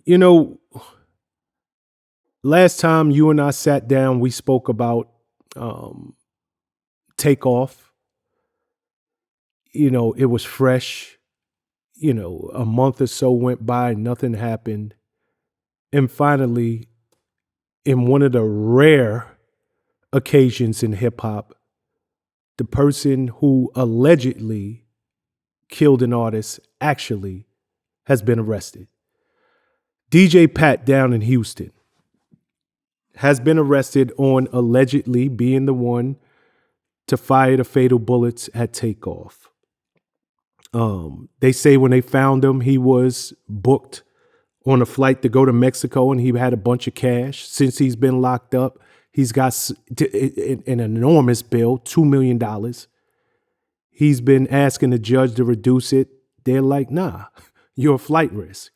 You know, last time you and I sat down, we spoke about um, Takeoff. It was fresh. A month or so went by, nothing happened. And finally, in one of the rare occasions in hip hop, the person who allegedly killed an artist actually has been arrested. DJ Pat down in Houston has been arrested on allegedly being the one to fire the fatal bullets at Takeoff. They say when they found him, he was booked on a flight to go to Mexico and he had a bunch of cash. Since he's been locked up, he's got an enormous bill, $2 million. He's been asking the judge to reduce it. They're like, nah, you're a flight risk.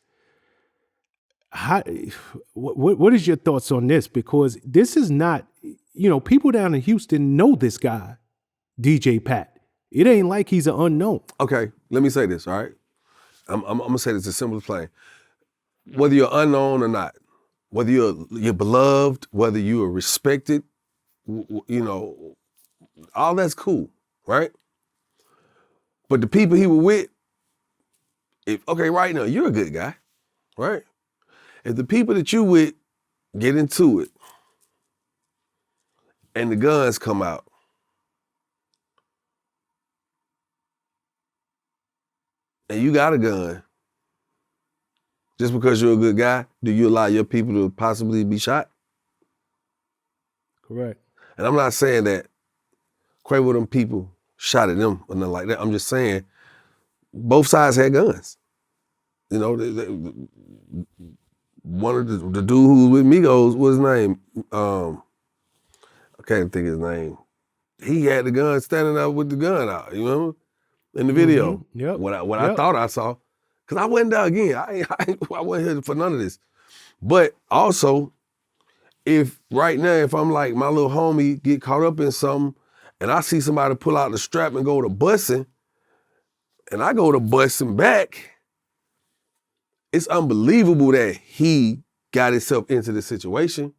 What is your thoughts on this? Because this is not, people down in Houston know this guy, DJ Pat. It ain't like he's an unknown. Okay, let me say this, all right? I'm gonna say this as simple as plain. Whether you're unknown or not, whether you're beloved, whether you are respected, all that's cool, right? But the people he was with, right now, you're a good guy, right? If the people that you with get into it and the guns come out, and you got a gun, just because you're a good guy, do you allow your people to possibly be shot? Correct. And I'm not saying that Quavo them people shot at them or nothing like that. I'm just saying both sides had guns. One of the dude who was with Migos, what's his name? I can't think of his name. He had the gun standing up with the gun out, in the video. Mm-hmm. Yep. What I thought I saw. Because I wasn't there again. I wasn't here for none of this. But also, if I'm like my little homie get caught up in something and I see somebody pull out the strap and go to busting, and I go to busting back, it's unbelievable that he got himself into this situation,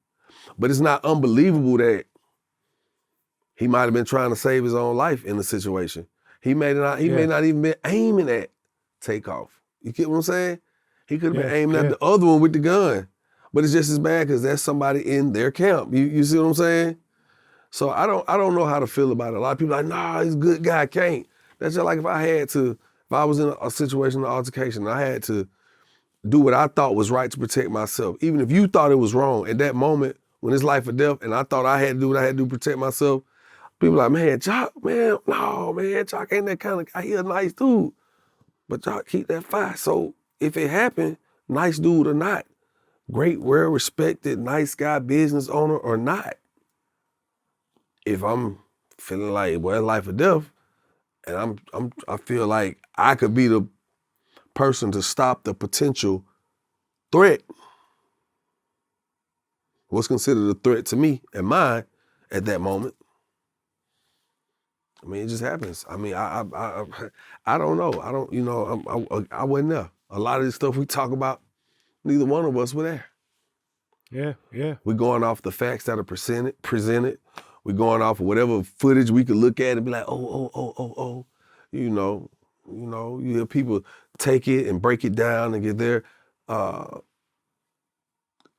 but it's not unbelievable that he might have been trying to save his own life in the situation. He may not even been aiming at Takeoff. You get what I'm saying? He could have been aiming at the other one with the gun. But it's just as bad because that's somebody in their camp. You see what I'm saying? So I don't know how to feel about it. A lot of people are like, nah, he's a good guy, I can't. That's just like if I was in a situation, an altercation, and I had to do what I thought was right to protect myself. Even if you thought it was wrong, at that moment, when it's life or death, and I thought I had to do what I had to do to protect myself, people are like, man, Jock, man, no, man, Jock ain't that kind of guy. He a nice dude. But Jock, keep that fire. So if it happened, nice dude or not, great, well-respected, nice guy, business owner or not, if I'm feeling like, well, it's life or death, and I feel like I could be the person to stop the potential threat, what's considered a threat to me and mine at that moment. I mean, it just happens. I mean, I don't know. I don't, I wasn't there. A lot of this stuff we talk about, neither one of us were there. Yeah. We're going off the facts that are presented. We're going off of whatever footage we could look at and be like, oh. You hear people take it and break it down and get their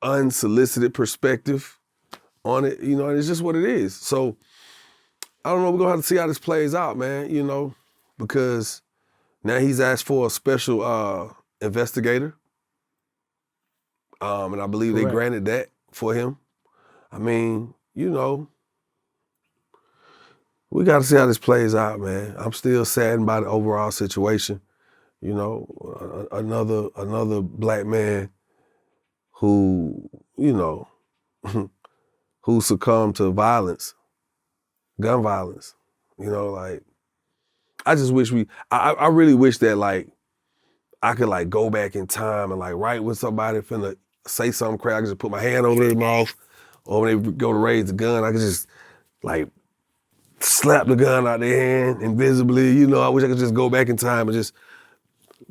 unsolicited perspective on it, and it's just what it is. So I don't know, we're gonna have to see how this plays out, man, because now he's asked for a special investigator. And I believe they granted that for him. I mean, we got to see how this plays out, man. I'm still saddened by the overall situation. Another black man who, who succumbed to violence, gun violence. I just wish I really wish that I could go back in time and right when somebody finna say something crazy, I could just put my hand over their mouth, or when they go to raise the gun, I could just slap the gun out their hand invisibly. I wish I could just go back in time and just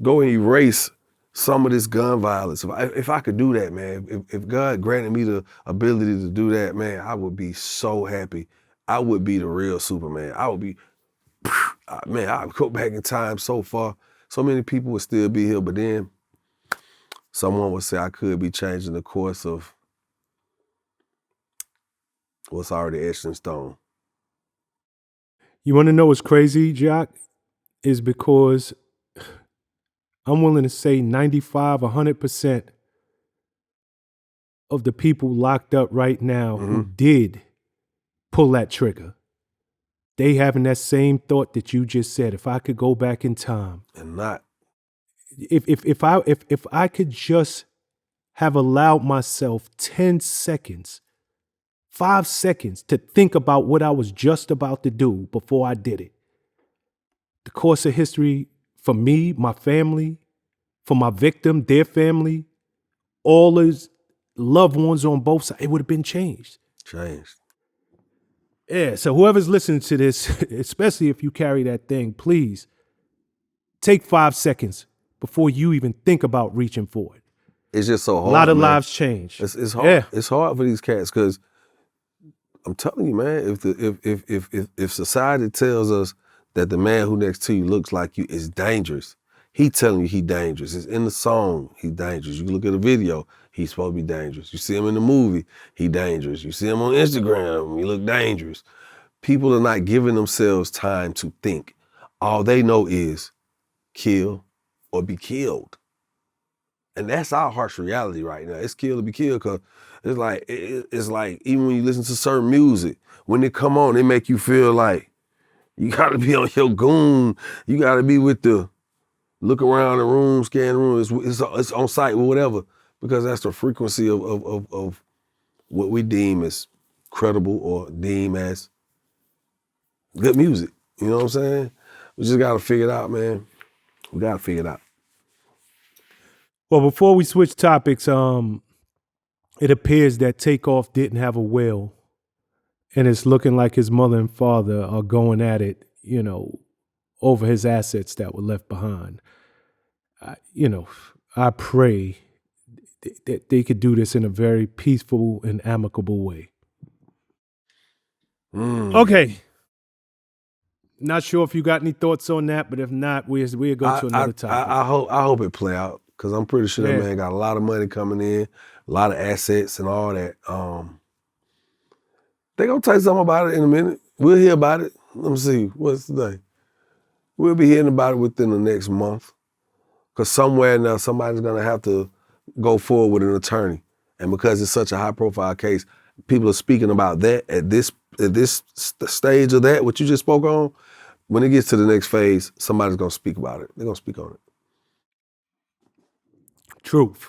go and erase some of this gun violence. If I could do that, man, if God granted me the ability to do that, man, I would be so happy. I would be the real Superman. I would be, man, I would go back in time so far. So many people would still be here, but then someone would say I could be changing the course of what's already etched in stone. You want to know what's crazy, Jock? Is because I'm willing to say 95, 100% of the people locked up right now who did pull that trigger, they having that same thought that you just said. If I could go back in time, And not, if I could just have allowed myself 10 seconds, 5 seconds to think about what I was just about to do before I did it, the course of history for me, my family, for my victim, their family, all his loved ones on both sides, it would have been changed. Yeah, so whoever's listening to this, especially if you carry that thing, please take 5 seconds before you even think about reaching for it. It's just so hard. A lot of man. lives change. It's hard. Yeah. It's hard for these cats because I'm telling you, man, if society tells us that the man who next to you looks like you is dangerous, he telling you he dangerous. It's in the song, he dangerous. You look at a video, he's supposed to be dangerous. You see him in the movie, he dangerous. You see him on Instagram, he look dangerous. People are not giving themselves time to think. All they know is kill or be killed. And that's our harsh reality right now. It's kill or be killed because it's like even when you listen to certain music, when they come on, they make you feel like you gotta be on your goon. You gotta be with the look around the room, scan the room. It's on site or whatever, because that's the frequency of what we deem as credible or deem as good music. You know what I'm saying? We just gotta figure it out, man. We gotta figure it out. Well, before we switch topics, it appears that Takeoff didn't have a will, and it's looking like his mother and father are going at it, over his assets that were left behind. I pray that they could do this in a very peaceful and amicable way. Okay. Not sure if you got any thoughts on that, but if not, we'll go to another topic. I hope it play out, because I'm pretty sure that man got a lot of money coming in, a lot of assets and all that. They gonna tell you something about it in a minute. We'll hear about it. Let me see, what's today? We'll be hearing about it within the next month, because somewhere now somebody's gonna have to go forward with an attorney, and because it's such a high-profile case, people are speaking about that at this stage of that. What you just spoke on. When it gets to the next phase, somebody's gonna speak about it. They're gonna speak on it. Truth.